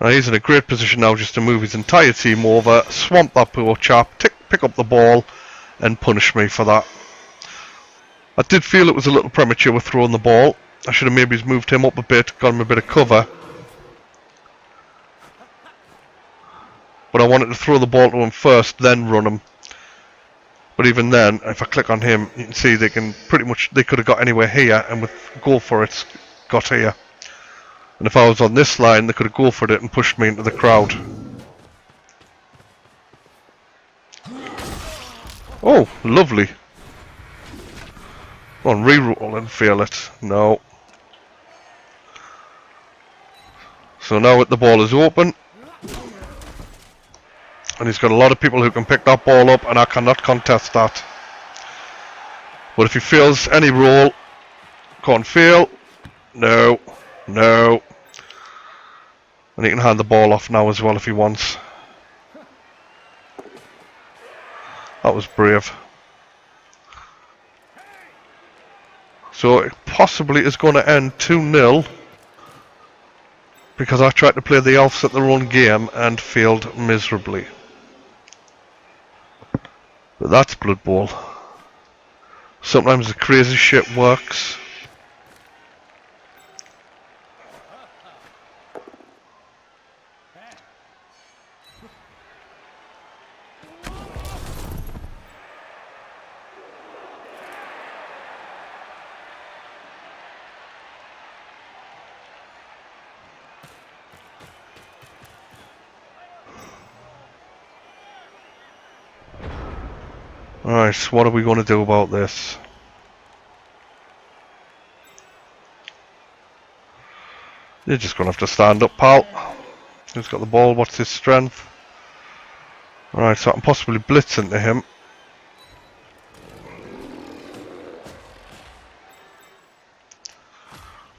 Now he's in a great position now just to move his entire team over, swamp that poor chap, pick up the ball, and punish me for that. I did feel it was a little premature with throwing the ball. I should have maybe moved him up a bit, got him a bit of cover. But I wanted to throw the ball to him first, then run him. But even then, if I click on him, you can see they can pretty much, they could have got anywhere here, and with go for it, got here. And if I was on this line, they could have go for it and pushed me into the crowd. Oh, lovely. Come on, re-roll and feel it. No. So now the ball is open. And he's got a lot of people who can pick that ball up, and I cannot contest that. But if he fails any roll, can't fail. No. No. And he can hand the ball off now as well if he wants. That was brave. So it possibly is going to end 2-0 because I tried to play the Elves at their own game and failed miserably. But that's Blood Bowl. Sometimes the crazy shit works. Right, what are we going to do about this? You're just going to have to stand up, pal. Who's got the ball? What's his strength? Right, so I can possibly blitz into him.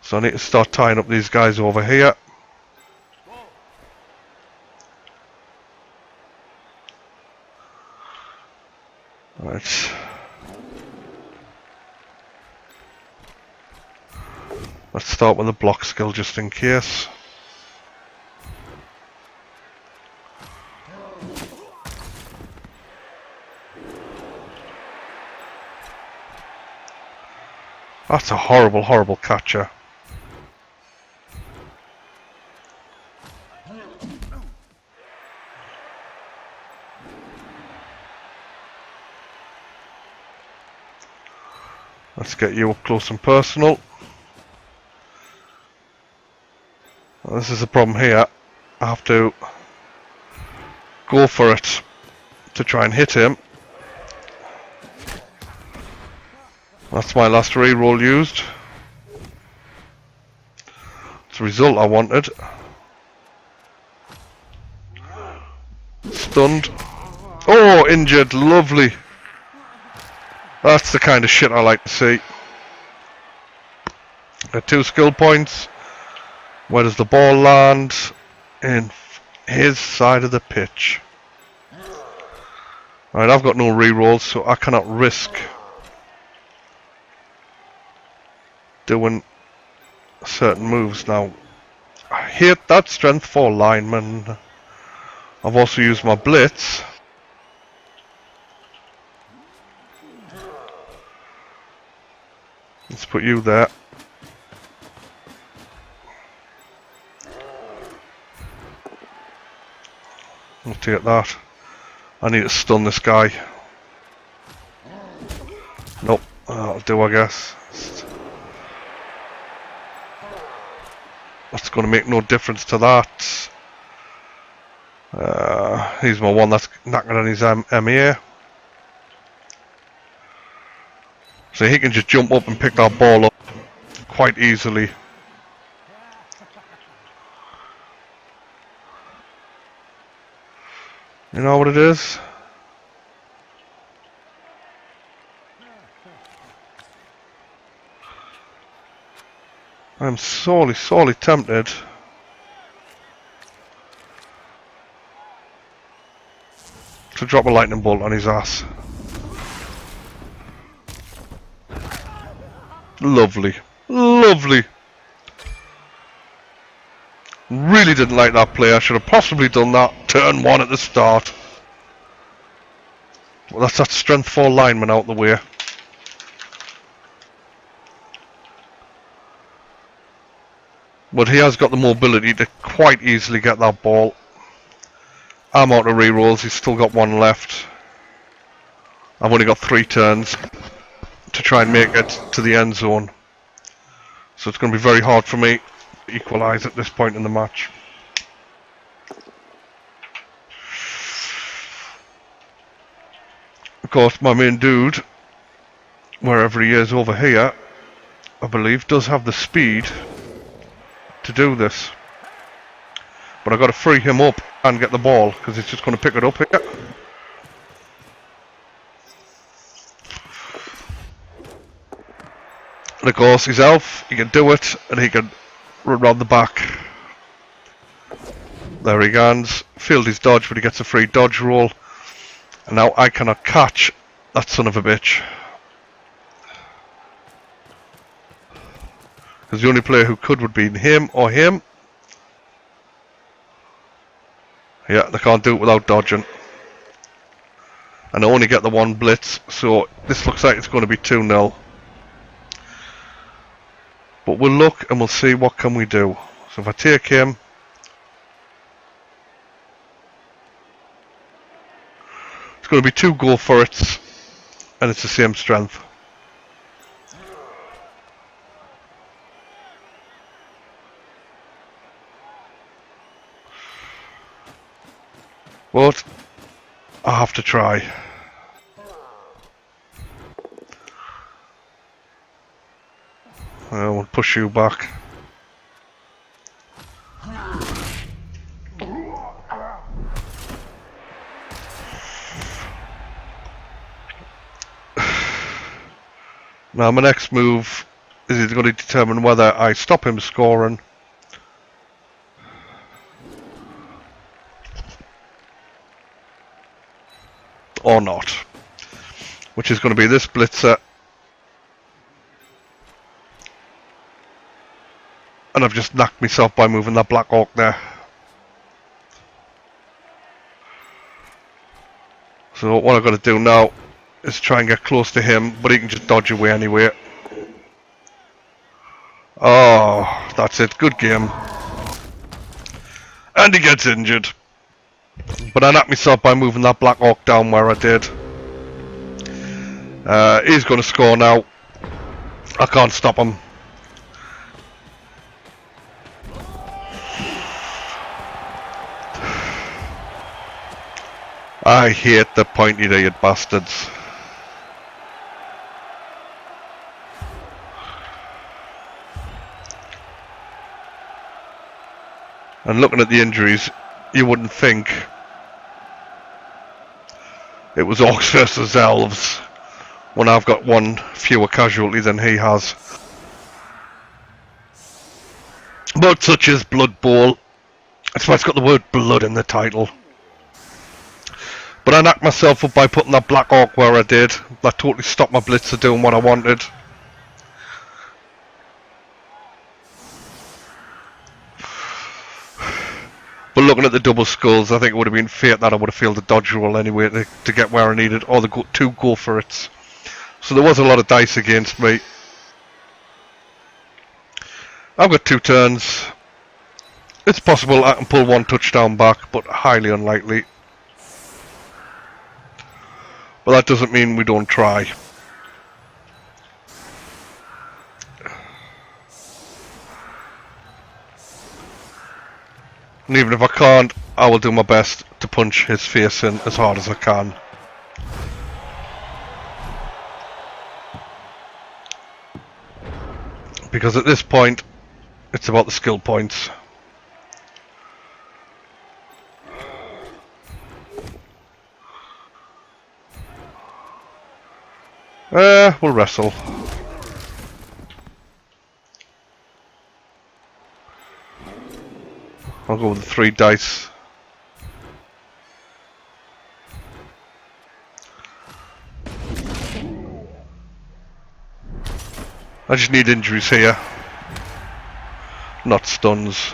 So I need to start tying up these guys over here. Right. Let's start with the block skill just in case. That's a horrible, horrible catcher. Let's get you up close and personal. Well, this is the problem here. I have to go for it to try and hit him. That's my last re-roll used. It's the result I wanted. Stunned. Oh, injured. Lovely. That's the kind of shit I like to see. 2 skill points. Where does the ball land? In his side of the pitch. Right, I've got no re-rolls, so I cannot risk doing certain moves now. I hate that strength 4 lineman. I've also used my blitz. Let's put you there. I'll take that. I need to stun this guy. Nope, that'll do, I guess. That's going to make no difference to that. He's my one that's knocking on his MA. So he can just jump up and pick that ball up quite easily. You know what it is? I'm sorely tempted to drop a lightning bolt on his ass. Lovely. Lovely. Really didn't like that play. I should have possibly done that turn 1 at the start. Well, that's that strength 4 lineman out the way. But he has got the mobility to quite easily get that ball. I'm out of rerolls, he's still got 1 left. I've only got 3 turns to try and make it to the end zone. So it's going to be very hard for me to equalise at this point in the match. Of course, my main dude, wherever he is over here, I believe, does have the speed to do this. But I've got to free him up and get the ball, because he's just going to pick it up here. And of course, he's elf, he can do it, and he can run round the back. There he goes. Failed his dodge, but he gets a free dodge roll. And now I cannot catch that son of a bitch. Because the only player who could would be him or him. Yeah, they can't do it without dodging. And I only get the 1 blitz, so this looks like it's going to be 2-0. But we'll look and we'll see what can we do. So if I take him, it's going to be 2 go for it, and it's the same strength. But I have to try. I will push you back. Now my next move is going to determine whether I stop him scoring or not, which is going to be this blitzer, and I've just knocked myself by moving that Black Hawk there. So what I've got to do now is try and get close to him, but he can just dodge away anyway. Oh, that's it. Good game. And he gets injured. But I knocked myself by moving that Black Hawk down where I did. He's going to score now. I can't stop him. I hate the pointy-eared bastards. And looking at the injuries, you wouldn't think it was Orcs versus Elves when I've got 1 fewer casualty than he has. But such is Blood Bowl. That's why it's got the word blood in the title. But I knocked myself up by putting that Black Hawk where I did. That totally stopped my blitzer doing what I wanted. But looking at the double skulls, I think it would have been fate that I would have failed the dodge roll anyway to get where I needed, or the 2 go for it. So there was a lot of dice against me. I've got 2 turns. It's possible I can pull 1 touchdown back, but highly unlikely. But that doesn't mean we don't try. And even if I can't, I will do my best to punch his face in as hard as I can. Because at this point, it's about the skill points. We'll wrestle. I'll go with the 3 dice. I just need injuries here, not stuns.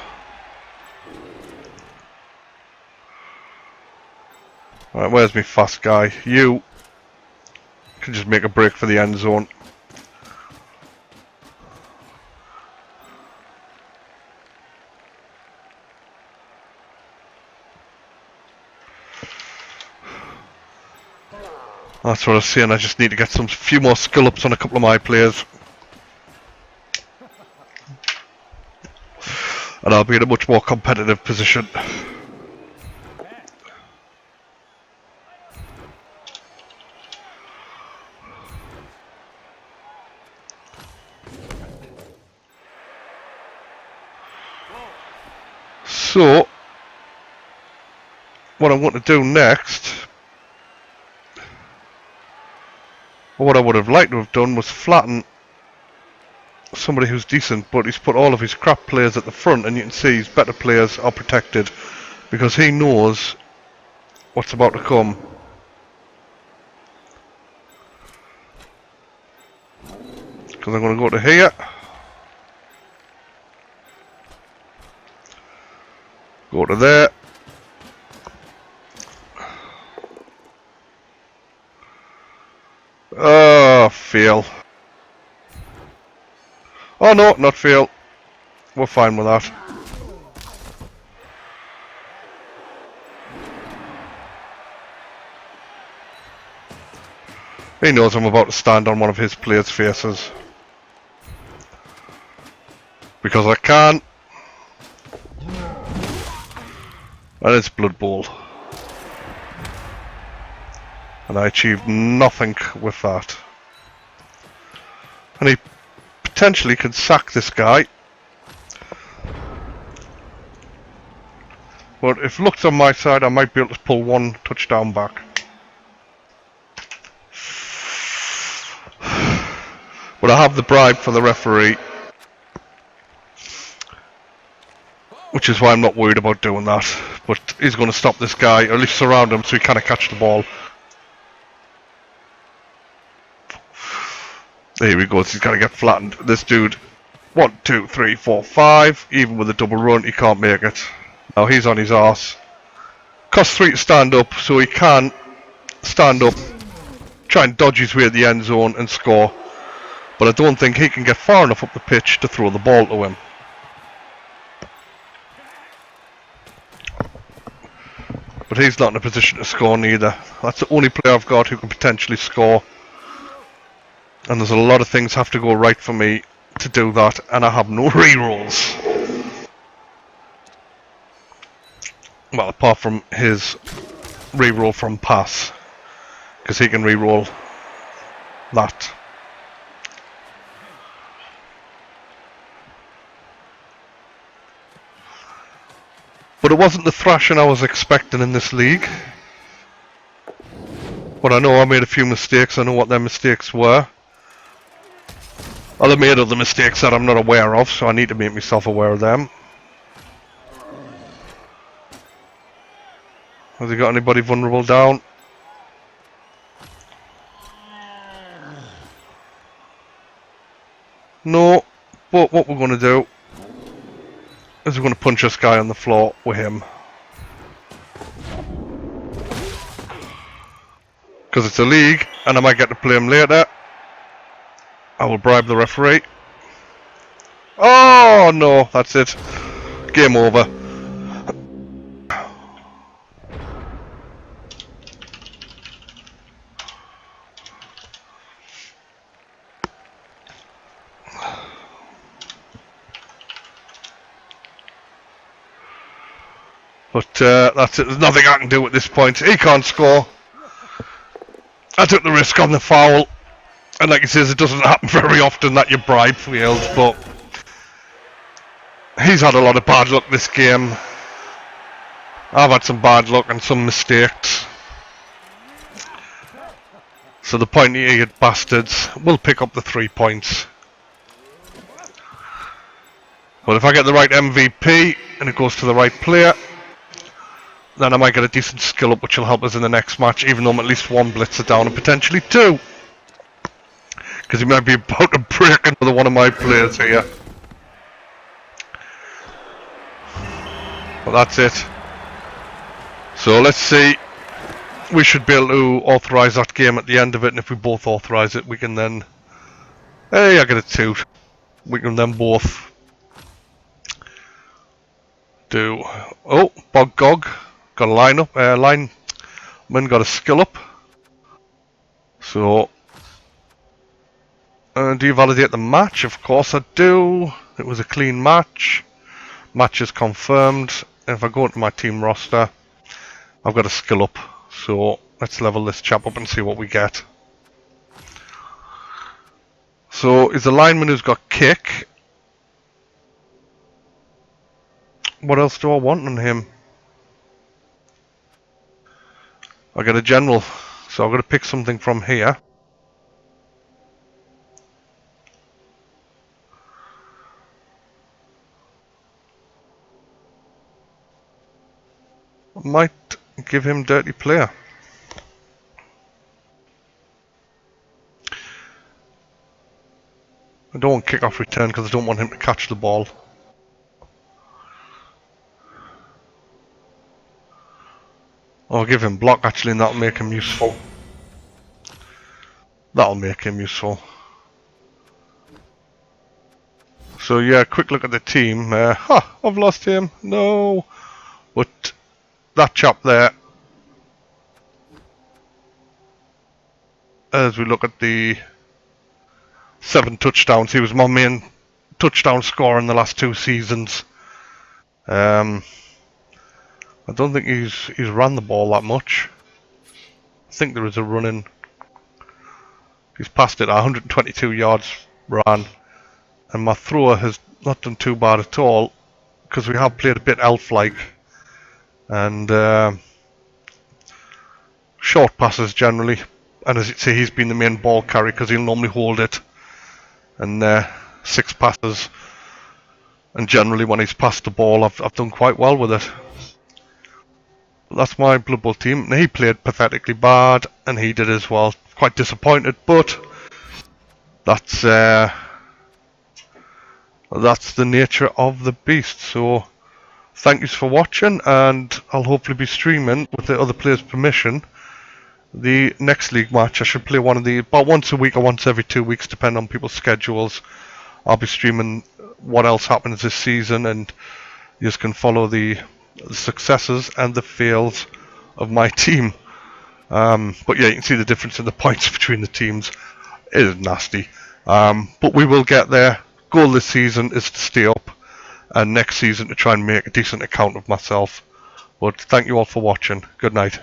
Right, where's my fast guy? You can just make a break for the end zone. That's what I was saying, I just need to get some few more skill ups on a couple of my players. And I'll be in a much more competitive position. So, what I want to do next, or what I would have liked to have done, was flatten somebody who's decent, but he's put all of his crap players at the front, and you can see his better players are protected because he knows what's about to come. Because I'm going to go to here, go to there. Oh, fail. Oh no, not fail. We're fine with that. He knows I'm about to stand on one of his players' faces. Because I can. And it's Blood Bowl. And I achieved nothing with that. And he potentially can sack this guy. But if luck's on my side, I might be able to pull 1 touchdown back. But I have the bribe for the referee. Which is why I'm not worried about doing that. But he's going to stop this guy, or at least surround him so he can't catch the ball. There he goes, he's got to get flattened. This dude, 1, 2, 3, 4, 5. Even with a double run, he can't make it. Now he's on his arse. Costs 3 to stand up, so he can stand up, try and dodge his way at the end zone and score. But I don't think he can get far enough up the pitch to throw the ball to him. But he's not in a position to score neither. That's the only player I've got who can potentially score. And there's a lot of things have to go right for me to do that, and I have no rerolls. Well, apart from his reroll from pass, because he can reroll that. But it wasn't the thrashing I was expecting in this league. But I know I made a few mistakes, I know what their mistakes were. Well, I made other mistakes that I'm not aware of, so I need to make myself aware of them. Has he got anybody vulnerable down? No, but what we're going to do is we're going to punch this guy on the floor with him. Because it's a league, and I might get to play him later. I will bribe the referee. Oh no, that's it. Game over. But that's it. There's nothing I can do at this point. He can't score. I took the risk on the foul. And like he says, it doesn't happen very often that you bribe Wales, but he's had a lot of bad luck this game. I've had some bad luck and some mistakes. So the pointy-eared bastards will pick up the 3 points. But if I get the right MVP and it goes to the right player, then I might get a decent skill up which will help us in the next match, even though I'm at least one blitzer down and potentially 2. Because he might be about to break another one of my players here. But that's it. So let's see. We should be able to authorise that game at the end of it, and if we both authorise it, we can then... Hey, I get a 2. We can then both do... Oh, Bog Gog. Got a line up. Lineman got a skill up. So... do you validate the match? Of course I do. It was a clean match. Match is confirmed. And if I go into my team roster, I've got a skill up. So let's level this chap up and see what we get. So is the lineman who's got kick. What else do I want on him? I get a general. So I've got to pick something from here. I might give him dirty player. I don't want kick off return because I don't want him to catch the ball. I'll give him block actually, and that'll make him useful. That'll make him useful. So yeah, quick look at the team. I've lost him. No. But that chap there, as we look at the 7 touchdowns, he was my main touchdown scorer in the last 2 seasons. I don't think he's ran the ball that much. I think there is a running. He's passed it 122 yards ran, and my thrower has not done too bad at all because we have played a bit elf-like and short passes generally. And as you say, he's been the main ball carrier because he'll normally hold it. And 6 passes, and generally when he's passed the ball, I've done quite well with it. That's my Blood Bowl team. He played pathetically bad, and he did as well. Quite disappointed, but that's the nature of the beast. So thank you for watching, and I'll hopefully be streaming with the other players' permission. The next league match, I should play one of the about once a week or once every 2 weeks, depending on people's schedules. I'll be streaming what else happens this season, and you just can follow the successes and the fails of my team. But yeah, you can see the difference in the points between the teams. It is nasty, but we will get there. Goal this season is to stay up, and next season to try and make a decent account of myself. But thank you all for watching. Good night.